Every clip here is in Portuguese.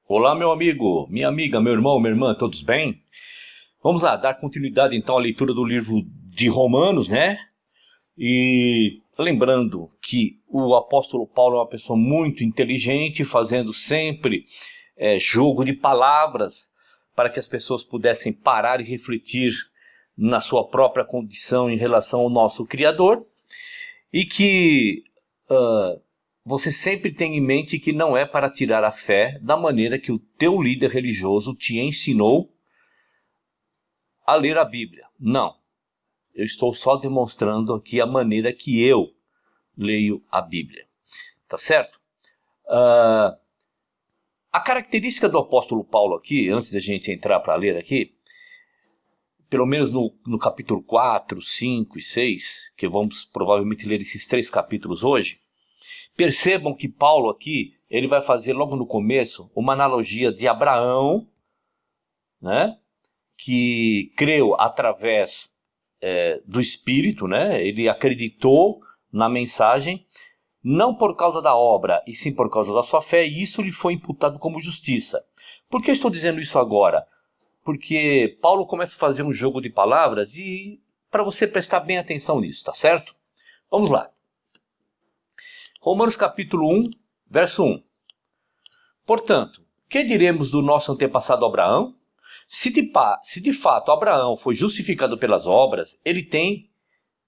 Olá, meu amigo, minha amiga, meu irmão, minha irmã, todos bem? Vamos lá, dar continuidade então à leitura do livro de Romanos, né? E lembrando que o apóstolo Paulo é uma pessoa muito inteligente, fazendo sempre jogo de palavras para que as pessoas pudessem parar e refletir na sua própria condição em relação ao nosso Criador e que você sempre tem em mente que não é para tirar a fé da maneira que o teu líder religioso te ensinou a ler a Bíblia. Não, eu estou só demonstrando aqui a maneira que eu leio a Bíblia, tá certo? A característica do apóstolo Paulo aqui, antes da gente entrar para ler aqui, pelo menos no capítulo 4, 5 e 6, que vamos provavelmente ler esses 3 capítulos hoje, percebam que Paulo aqui, ele vai fazer logo no começo uma analogia de Abraão, né, que creu através do Espírito, né, ele acreditou na mensagem, não por causa da obra, e sim por causa da sua fé, e isso lhe foi imputado como justiça. Por que eu estou dizendo isso agora? Porque Paulo começa a fazer um jogo de palavras e para você prestar bem atenção nisso, tá certo? Vamos lá. Romanos capítulo 1, verso 1. Portanto, que diremos do nosso antepassado Abraão? Se de fato Abraão foi justificado pelas obras, ele tem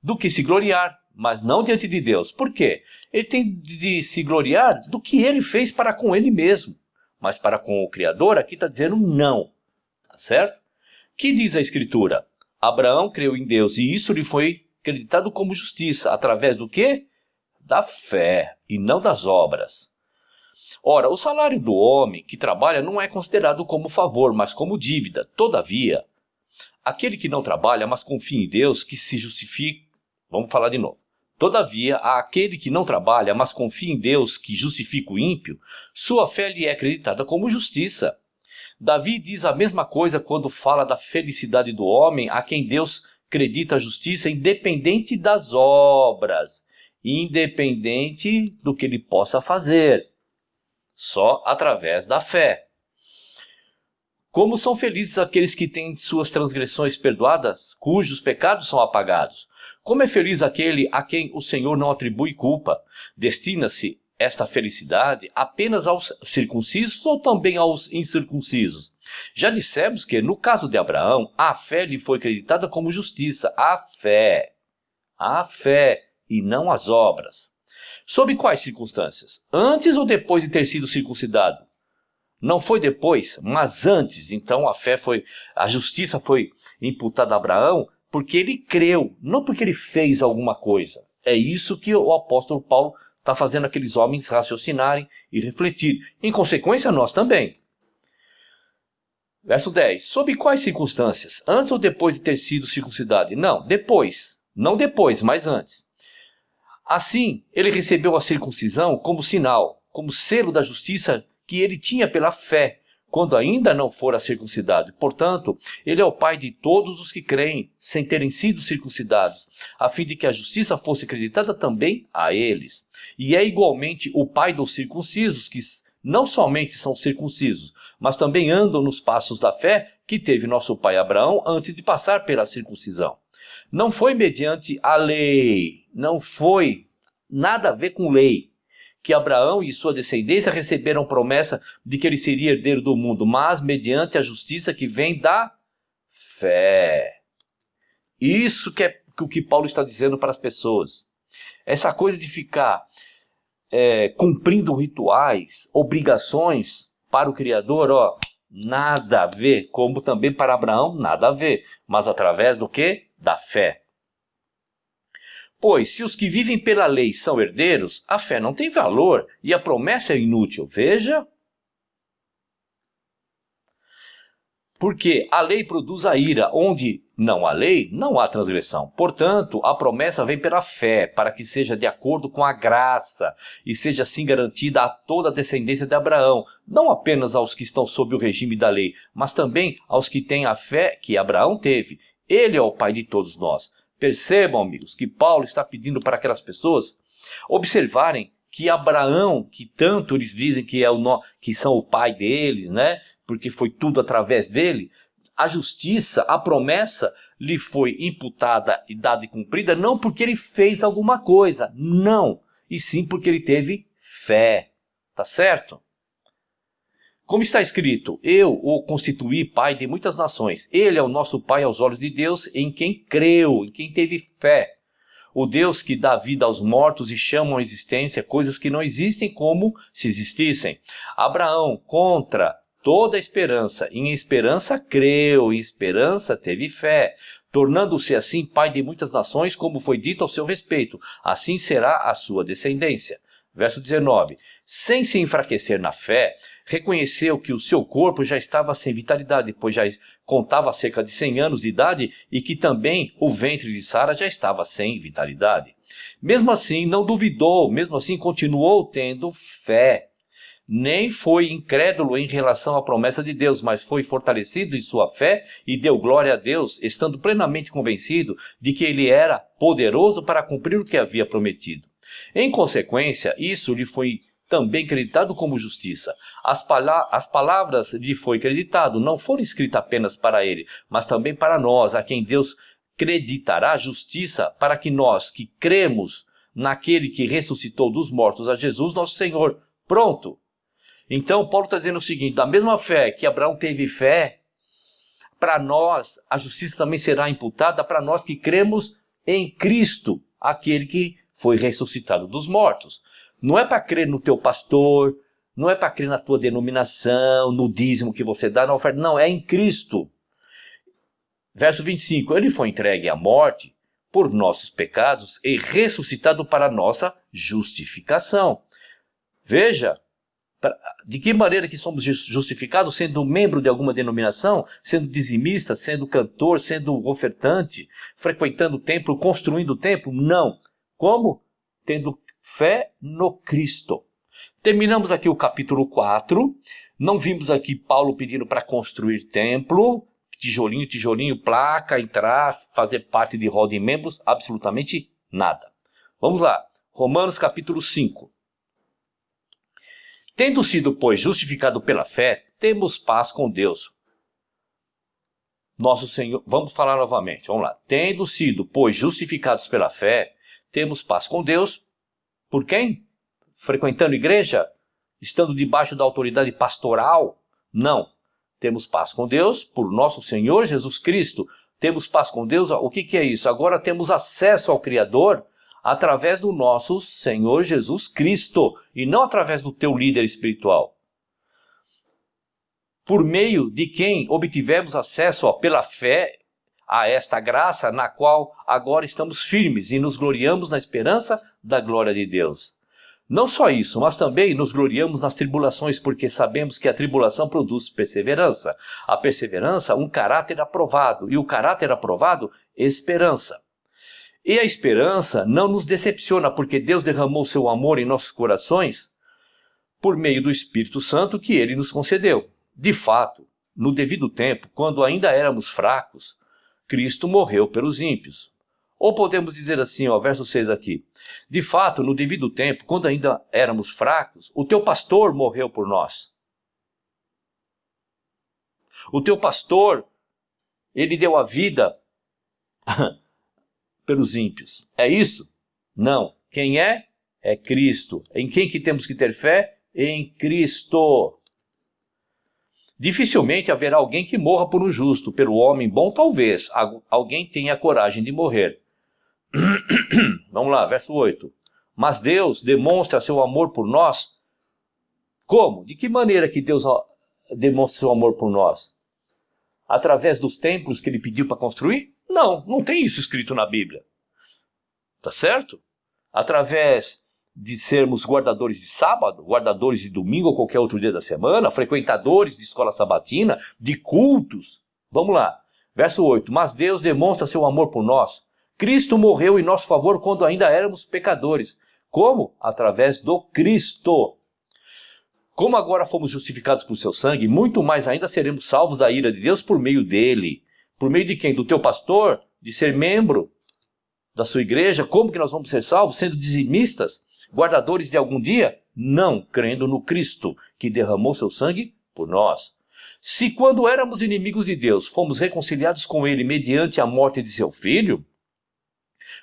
do que se gloriar, mas não diante de Deus. Por quê? Ele tem de se gloriar do que ele fez para com ele mesmo. Mas para com o Criador, aqui está dizendo não. Tá certo? Que diz a Escritura? Abraão creu em Deus e isso lhe foi acreditado como justiça. Através do quê? Da fé e não das obras. Ora, o salário do homem que trabalha não é considerado como favor, mas como dívida. Todavia, aquele que não trabalha, mas confia em Deus, que se justifica... Vamos falar de novo. Todavia, aquele que não trabalha, mas confia em Deus, que justifica o ímpio, sua fé lhe é acreditada como justiça. Davi diz a mesma coisa quando fala da felicidade do homem a quem Deus acredita a justiça, independente das obras, independente do que ele possa fazer, só através da fé. Como são felizes aqueles que têm suas transgressões perdoadas, cujos pecados são apagados. Como é feliz aquele a quem o Senhor não atribui culpa. Destina-se esta felicidade apenas aos circuncisos ou também aos incircuncisos? Já dissemos que, no caso de Abraão, a fé lhe foi acreditada como justiça. A fé, e não as obras. Sob quais circunstâncias? Antes ou depois de ter sido circuncidado? Não foi depois, mas antes. Então a justiça foi imputada a Abraão porque ele creu, não porque ele fez alguma coisa. É isso que o apóstolo Paulo está fazendo aqueles homens raciocinarem e refletir. Em consequência, nós também. Verso 10. Sob quais circunstâncias? Antes ou depois de ter sido circuncidado? Não, depois. Não depois, mas antes. Assim, ele recebeu a circuncisão como sinal, como selo da justiça que ele tinha pela fé, quando ainda não fora circuncidado. Portanto, ele é o pai de todos os que creem, sem terem sido circuncidados, a fim de que a justiça fosse acreditada também a eles. E é igualmente o pai dos circuncisos, que não somente são circuncisos, mas também andam nos passos da fé que teve nosso pai Abraão antes de passar pela circuncisão. Não foi mediante a lei, não foi nada a ver com lei, que Abraão e sua descendência receberam promessa de que ele seria herdeiro do mundo, mas mediante a justiça que vem da fé. Isso que é o que Paulo está dizendo para as pessoas. Essa coisa de ficar cumprindo rituais, obrigações para o Criador, nada a ver, como também para Abraão, nada a ver, mas através do quê? Da fé. Pois, se os que vivem pela lei são herdeiros, a fé não tem valor e a promessa é inútil. Veja. Porque a lei produz a ira, onde não há lei, não há transgressão. Portanto, a promessa vem pela fé, para que seja de acordo com a graça, e seja assim garantida a toda a descendência de Abraão, não apenas aos que estão sob o regime da lei, mas também aos que têm a fé que Abraão teve. Ele é o pai de todos nós. Percebam, amigos, que Paulo está pedindo para aquelas pessoas observarem que Abraão, que tanto eles dizem que, que são o pai deles, né? Porque foi tudo através dele, a justiça, a promessa lhe foi imputada e dada e cumprida não porque ele fez alguma coisa, não, e sim porque ele teve fé, tá certo? Como está escrito, eu o constituí pai de muitas nações. Ele é o nosso pai aos olhos de Deus, em quem creu, em quem teve fé. O Deus que dá vida aos mortos e chama à existência coisas que não existem como se existissem. Abraão, contra toda a esperança, em esperança creu, em esperança teve fé, tornando-se assim pai de muitas nações, como foi dito ao seu respeito. Assim será a sua descendência. Verso 19. Sem se enfraquecer na fé, reconheceu que o seu corpo já estava sem vitalidade, pois já contava cerca de 100 anos de idade e que também o ventre de Sara já estava sem vitalidade. Mesmo assim, não duvidou, mesmo assim continuou tendo fé. Nem foi incrédulo em relação à promessa de Deus, mas foi fortalecido em sua fé e deu glória a Deus, estando plenamente convencido de que ele era poderoso para cumprir o que havia prometido. Em consequência, isso lhe foi também creditado como justiça. As palavras lhe foi creditado, não foram escritas apenas para ele, mas também para nós, a quem Deus creditará justiça, para que nós que cremos naquele que ressuscitou dos mortos a Jesus, nosso Senhor. Pronto. Então Paulo está dizendo o seguinte, da mesma fé que Abraão teve fé, para nós a justiça também será imputada para nós que cremos em Cristo, aquele que foi ressuscitado dos mortos. Não é para crer no teu pastor, não é para crer na tua denominação, no dízimo que você dá, na oferta, não, é em Cristo. Verso 25, ele foi entregue à morte por nossos pecados e ressuscitado para nossa justificação. Veja, de que maneira que somos justificados? Sendo membro de alguma denominação, sendo dizimista, sendo cantor, sendo ofertante, frequentando o templo, construindo o templo? Não. Como? Tendo fé no Cristo. Terminamos aqui o capítulo 4. Não vimos aqui Paulo pedindo para construir templo, tijolinho, tijolinho, placa, entrar, fazer parte de hall de membros, absolutamente nada. Vamos lá. Romanos capítulo 5. Tendo sido, pois, justificado pela fé, temos paz com Deus. Nosso Senhor, vamos falar novamente, vamos lá. Tendo sido, pois, justificados pela fé, temos paz com Deus. Por quem? Frequentando igreja? Estando debaixo da autoridade pastoral? Não. Temos paz com Deus por nosso Senhor Jesus Cristo. Temos paz com Deus, o que é isso? Agora temos acesso ao Criador através do nosso Senhor Jesus Cristo e não através do teu líder espiritual. Por meio de quem obtivemos acesso pela fé a esta graça na qual agora estamos firmes e nos gloriamos na esperança da glória de Deus. Não só isso, mas também nos gloriamos nas tribulações, porque sabemos que a tribulação produz perseverança. A perseverança, um caráter aprovado, e o caráter aprovado, esperança. E a esperança não nos decepciona, porque Deus derramou seu amor em nossos corações por meio do Espírito Santo que ele nos concedeu. De fato, no devido tempo, quando ainda éramos fracos, Cristo morreu pelos ímpios. Ou podemos dizer assim, verso 6 aqui. De fato, no devido tempo, quando ainda éramos fracos, o teu pastor morreu por nós. O teu pastor, ele deu a vida pelos ímpios. É isso? Não. Quem é? É Cristo. Em quem que temos que ter fé? Em Cristo. Dificilmente haverá alguém que morra por um justo, pelo homem bom talvez alguém tenha coragem de morrer. Vamos lá, verso 8. Mas Deus demonstra seu amor por nós. Como? De que maneira que Deus demonstra seu amor por nós? Através dos templos que ele pediu para construir? Não, não tem isso escrito na Bíblia. Tá certo? Através de sermos guardadores de sábado, guardadores de domingo ou qualquer outro dia da semana, frequentadores de escola sabatina, de cultos. Vamos lá. Verso 8. Mas Deus demonstra seu amor por nós. Cristo morreu em nosso favor quando ainda éramos pecadores. Como? Através do Cristo. Como agora fomos justificados por seu sangue, muito mais ainda seremos salvos da ira de Deus por meio dele. Por meio de quem? Do teu pastor? De ser membro da sua igreja? Como que nós vamos ser salvos? Sendo dizimistas? guardadores de algum dia? Não, crendo no Cristo, que derramou seu sangue por nós. Se quando éramos inimigos de Deus, fomos reconciliados com ele mediante a morte de seu Filho,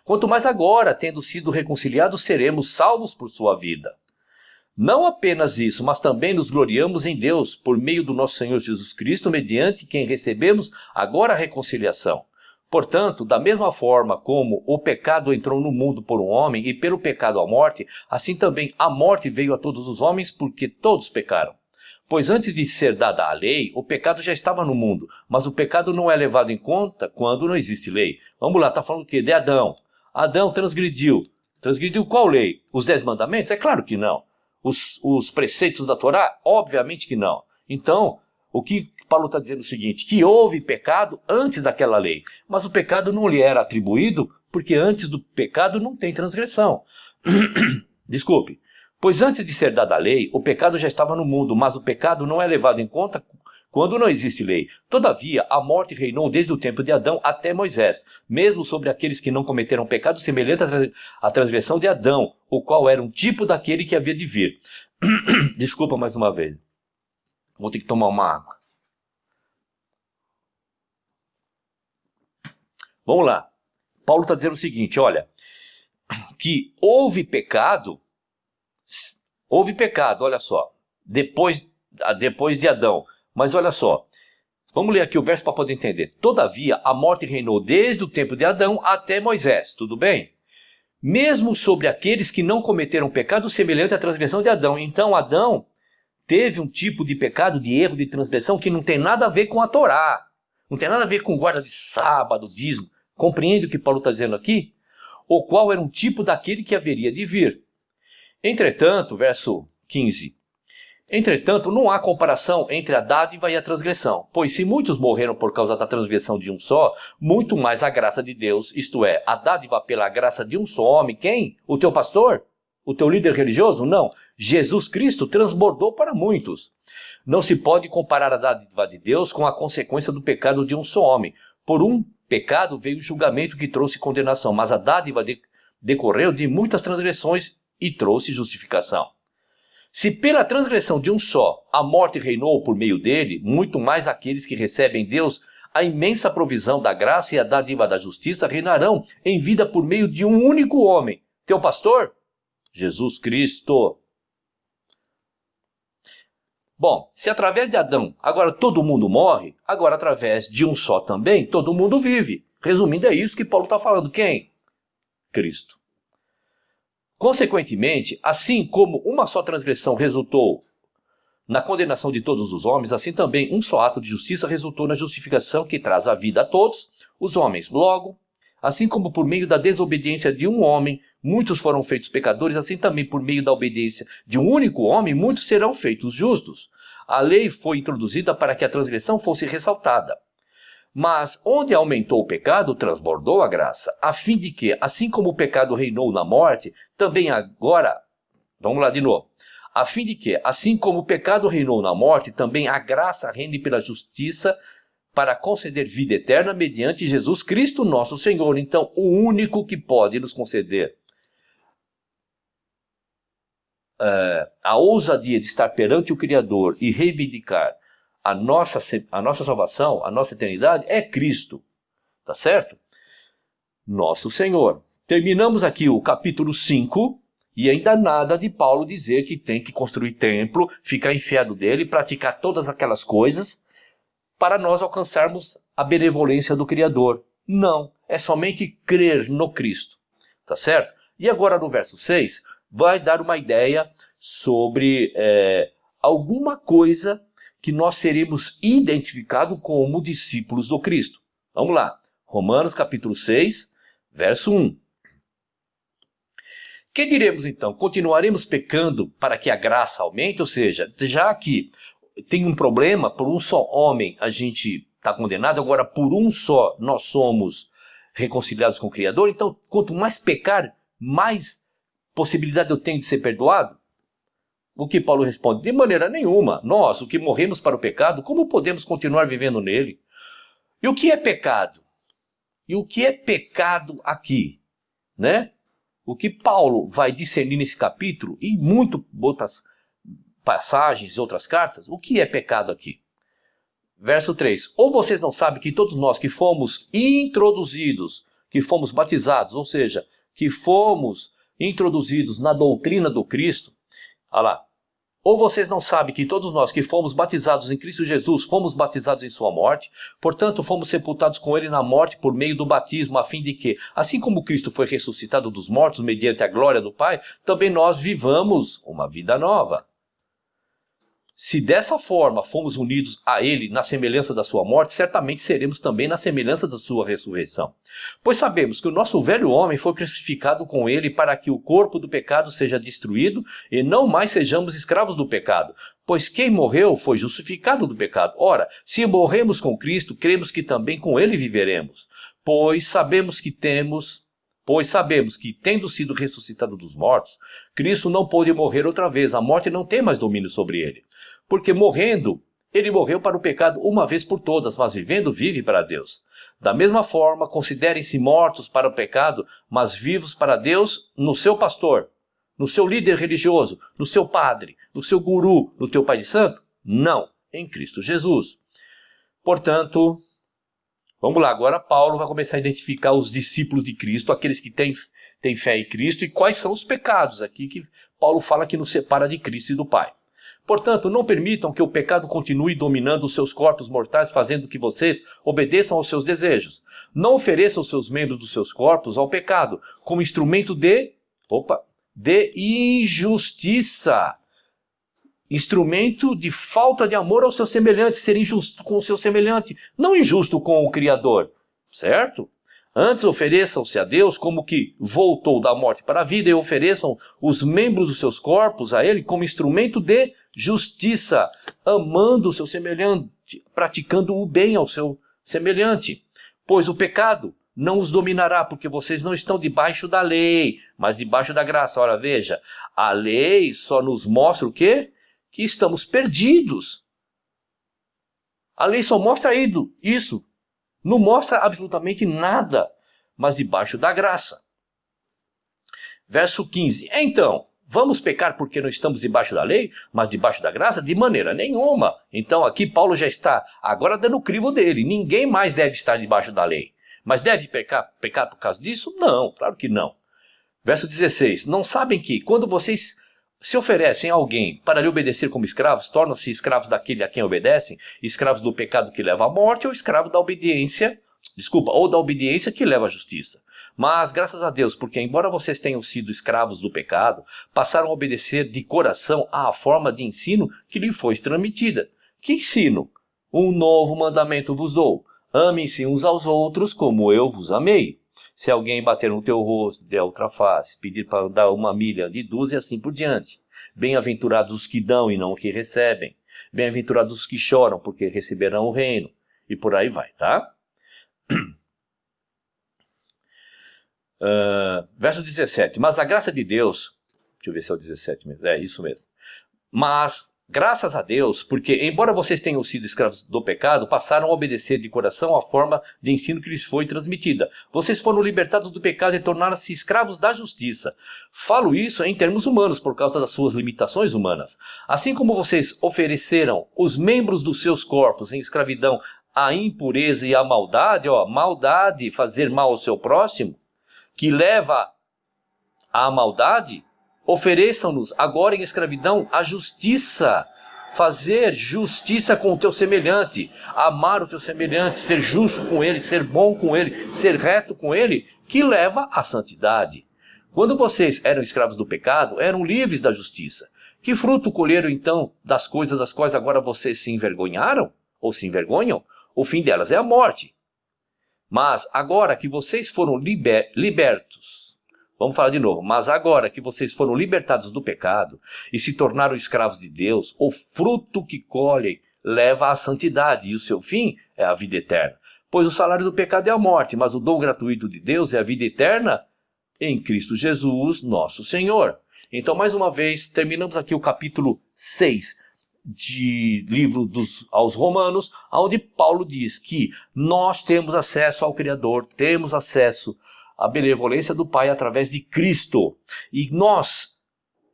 quanto mais agora, tendo sido reconciliados, seremos salvos por sua vida. Não apenas isso, mas também nos gloriamos em Deus, por meio do nosso Senhor Jesus Cristo, mediante quem recebemos agora a reconciliação. Portanto, da mesma forma como o pecado entrou no mundo por um homem, e pelo pecado a morte, assim também a morte veio a todos os homens, porque todos pecaram. Pois antes de ser dada a lei, o pecado já estava no mundo, mas o pecado não é levado em conta quando não existe lei. Vamos lá, está falando o quê? De Adão. Adão transgrediu. Transgrediu qual lei? Os 10 mandamentos? É claro que não. Os preceitos da Torá? Obviamente que não. Então, o que Paulo está dizendo é o seguinte, que houve pecado antes daquela lei, mas o pecado não lhe era atribuído, porque antes do pecado não tem transgressão. Desculpe. Pois antes de ser dada a lei, o pecado já estava no mundo, mas o pecado não é levado em conta quando não existe lei. Todavia, a morte reinou desde o tempo de Adão até Moisés, mesmo sobre aqueles que não cometeram pecado semelhante à transgressão de Adão, o qual era um tipo daquele que havia de vir. Desculpa mais uma vez. Vou ter que tomar uma água. Vamos lá. Paulo está dizendo o seguinte, olha, que houve pecado, olha só, depois de Adão. Mas olha só, vamos ler aqui o verso para poder entender. Todavia, a morte reinou desde o tempo de Adão até Moisés, tudo bem? Mesmo sobre aqueles que não cometeram pecado semelhante à transgressão de Adão. Então, Adão teve um tipo de pecado, de erro, de transgressão que não tem nada a ver com a Torá. Não tem nada a ver com guarda de sábado, dízimo. Compreende o que Paulo está dizendo aqui? O qual era um tipo daquele que haveria de vir. Entretanto, verso 15. Entretanto, não há comparação entre a dádiva e a transgressão, pois se muitos morreram por causa da transgressão de um só, muito mais a graça de Deus, isto é, a dádiva pela graça de um só homem, quem? O teu pastor? O teu líder religioso? Não. Jesus Cristo transbordou para muitos. Não se pode comparar a dádiva de Deus com a consequência do pecado de um só homem. Por um pecado veio o julgamento que trouxe condenação, mas a dádiva decorreu de muitas transgressões e trouxe justificação. Se pela transgressão de um só a morte reinou por meio dele, muito mais aqueles que recebem Deus a imensa provisão da graça e a dádiva da justiça reinarão em vida por meio de um único homem. Teu pastor? Jesus Cristo. Bom, se através de Adão agora todo mundo morre, agora através de um só também todo mundo vive. Resumindo, é isso que Paulo está falando. Quem? Cristo. Consequentemente, assim como uma só transgressão resultou na condenação de todos os homens, assim também um só ato de justiça resultou na justificação que traz a vida a todos os homens. Logo, assim como por meio da desobediência de um homem, muitos foram feitos pecadores, assim também por meio da obediência de um único homem, muitos serão feitos justos. A lei foi introduzida para que a transgressão fosse ressaltada. Mas onde aumentou o pecado, transbordou a graça, a fim de que, assim como o pecado reinou na morte, também agora, vamos lá de novo, a fim de que, assim como o pecado reinou na morte, também a graça reine pela justiça para conceder vida eterna mediante Jesus Cristo nosso Senhor. Então, o único que pode nos conceder a ousadia de estar perante o Criador e reivindicar a nossa salvação, a nossa eternidade, é Cristo. Tá certo? Nosso Senhor. Terminamos aqui o capítulo 5 e ainda nada de Paulo dizer que tem que construir templo, ficar enfiado dele, praticar todas aquelas coisas para nós alcançarmos a benevolência do Criador. Não, é somente crer no Cristo. Tá certo? E agora no verso 6, vai dar uma ideia sobre alguma coisa que nós seremos identificados como discípulos do Cristo. Vamos lá. Romanos capítulo 6, verso 1. Que diremos então? Continuaremos pecando para que a graça aumente? Ou seja, já que tem um problema, por um só homem a gente está condenado, agora por um só nós somos reconciliados com o Criador, então quanto mais pecar, mais possibilidade eu tenho de ser perdoado? O que Paulo responde? De maneira nenhuma. Nós, o que morremos para o pecado, como podemos continuar vivendo nele? E o que é pecado? E o que é pecado aqui? Né? o que Paulo vai discernir nesse capítulo, e muito outras passagens e outras cartas, o que é pecado aqui? Verso 3. Ou vocês não sabem que todos nós que fomos introduzidos, que fomos batizados, ou seja, que fomos introduzidos na doutrina do Cristo, olha lá. Ou vocês não sabem que todos nós que fomos batizados em Cristo Jesus, fomos batizados em sua morte, portanto fomos sepultados com ele na morte por meio do batismo, a fim de que, assim como Cristo foi ressuscitado dos mortos mediante a glória do Pai, também nós vivamos uma vida nova. Se dessa forma fomos unidos a ele na semelhança da sua morte, certamente seremos também na semelhança da sua ressurreição. Pois sabemos que o nosso velho homem foi crucificado com ele para que o corpo do pecado seja destruído e não mais sejamos escravos do pecado. Pois quem morreu foi justificado do pecado. Ora, se morremos com Cristo, cremos que também com ele viveremos. Pois sabemos que, tendo sido ressuscitado dos mortos, Cristo não pôde morrer outra vez. A morte não tem mais domínio sobre ele. Porque morrendo, ele morreu para o pecado uma vez por todas, mas vivendo, vive para Deus. Da mesma forma, considerem-se mortos para o pecado, mas vivos para Deus no seu pastor, no seu líder religioso, no seu padre, no seu guru, no teu pai de santo? Não, em Cristo Jesus. Portanto, vamos lá, agora Paulo vai começar a identificar os discípulos de Cristo, aqueles que têm fé em Cristo, e quais são os pecados aqui que Paulo fala que nos separa de Cristo e do Pai. Portanto, não permitam que o pecado continue dominando os seus corpos mortais, fazendo que vocês obedeçam aos seus desejos. Não ofereçam os seus membros dos seus corpos ao pecado, como instrumento de injustiça. Instrumento de falta de amor ao seu semelhante, ser injusto com o seu semelhante, não injusto com o Criador, certo? Antes ofereçam-se a Deus como que voltou da morte para a vida e ofereçam os membros dos seus corpos a Ele como instrumento de justiça, amando o seu semelhante, praticando o bem ao seu semelhante. Pois o pecado não os dominará, porque vocês não estão debaixo da lei, mas debaixo da graça. Ora, veja, a lei só nos mostra o quê? Que estamos perdidos. A lei só mostra isso. Não mostra absolutamente nada, mas debaixo da graça. Verso 15. Então, vamos pecar porque não estamos debaixo da lei, mas debaixo da graça? De maneira nenhuma. Então aqui Paulo já está agora dando o crivo dele. Ninguém mais deve estar debaixo da lei. Mas deve pecar por causa disso? Não, claro que não. Verso 16. Não sabem que quando vocês se oferecem a alguém para lhe obedecer como escravos, tornam-se escravos daquele a quem obedecem, escravos do pecado que leva à morte, ou escravos da obediência, ou da obediência que leva à justiça. Mas, graças a Deus, porque embora vocês tenham sido escravos do pecado, passaram a obedecer de coração à forma de ensino que lhe foi transmitida. Que ensino? Um novo mandamento vos dou. Amem-se uns aos outros como eu vos amei. Se alguém bater no teu rosto, dê outra face, pedir para dar uma milha, de 12 e assim por diante. Bem-aventurados os que dão e não os que recebem. Bem-aventurados os que choram, porque receberão o reino. E por aí vai, tá? Verso 17. Mas a graça de Deus... Deixa eu ver se é o 17 mesmo. É isso mesmo. Mas... graças a Deus, porque embora vocês tenham sido escravos do pecado, passaram a obedecer de coração a forma de ensino que lhes foi transmitida. Vocês foram libertados do pecado e tornaram-se escravos da justiça. Falo isso em termos humanos, por causa das suas limitações humanas. Assim como vocês ofereceram os membros dos seus corpos em escravidão à impureza e à maldade, maldade, fazer mal ao seu próximo, que leva à maldade, ofereçam-nos agora em escravidão a justiça, fazer justiça com o teu semelhante, amar o teu semelhante, ser justo com ele, ser bom com ele, ser reto com ele, que leva à santidade. Quando vocês eram escravos do pecado, eram livres da justiça. Que fruto colheram então das coisas das quais agora vocês se envergonharam? Ou se envergonham? O fim delas é a morte. Mas agora que vocês foram libertos, vamos falar de novo. Mas agora que vocês foram libertados do pecado e se tornaram escravos de Deus, o fruto que colhem leva à santidade e o seu fim é a vida eterna. Pois o salário do pecado é a morte, mas o dom gratuito de Deus é a vida eterna em Cristo Jesus, nosso Senhor. Então, mais uma vez, terminamos aqui o capítulo 6 de livro aos Romanos, onde Paulo diz que nós temos acesso ao Criador, temos acesso a benevolência do Pai através de Cristo. E nós,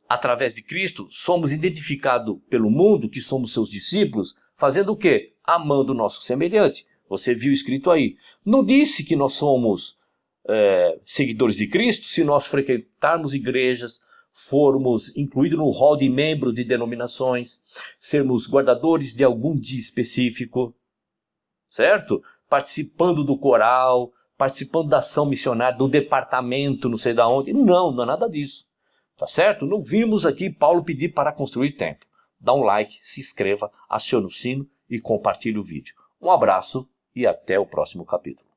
através de Cristo, somos identificados pelo mundo, que somos seus discípulos, fazendo o quê? Amando o nosso semelhante. Você viu escrito aí. Não disse que nós somos seguidores de Cristo se nós frequentarmos igrejas, formos incluídos no hall de membros de denominações, sermos guardadores de algum dia específico, certo? Participando do coral, participando da ação missionária, do departamento, não sei de onde. Não é nada disso. Tá certo? Não vimos aqui Paulo pedir para construir templo. Dá um like, se inscreva, acione o sino e compartilhe o vídeo. Um abraço e até o próximo capítulo.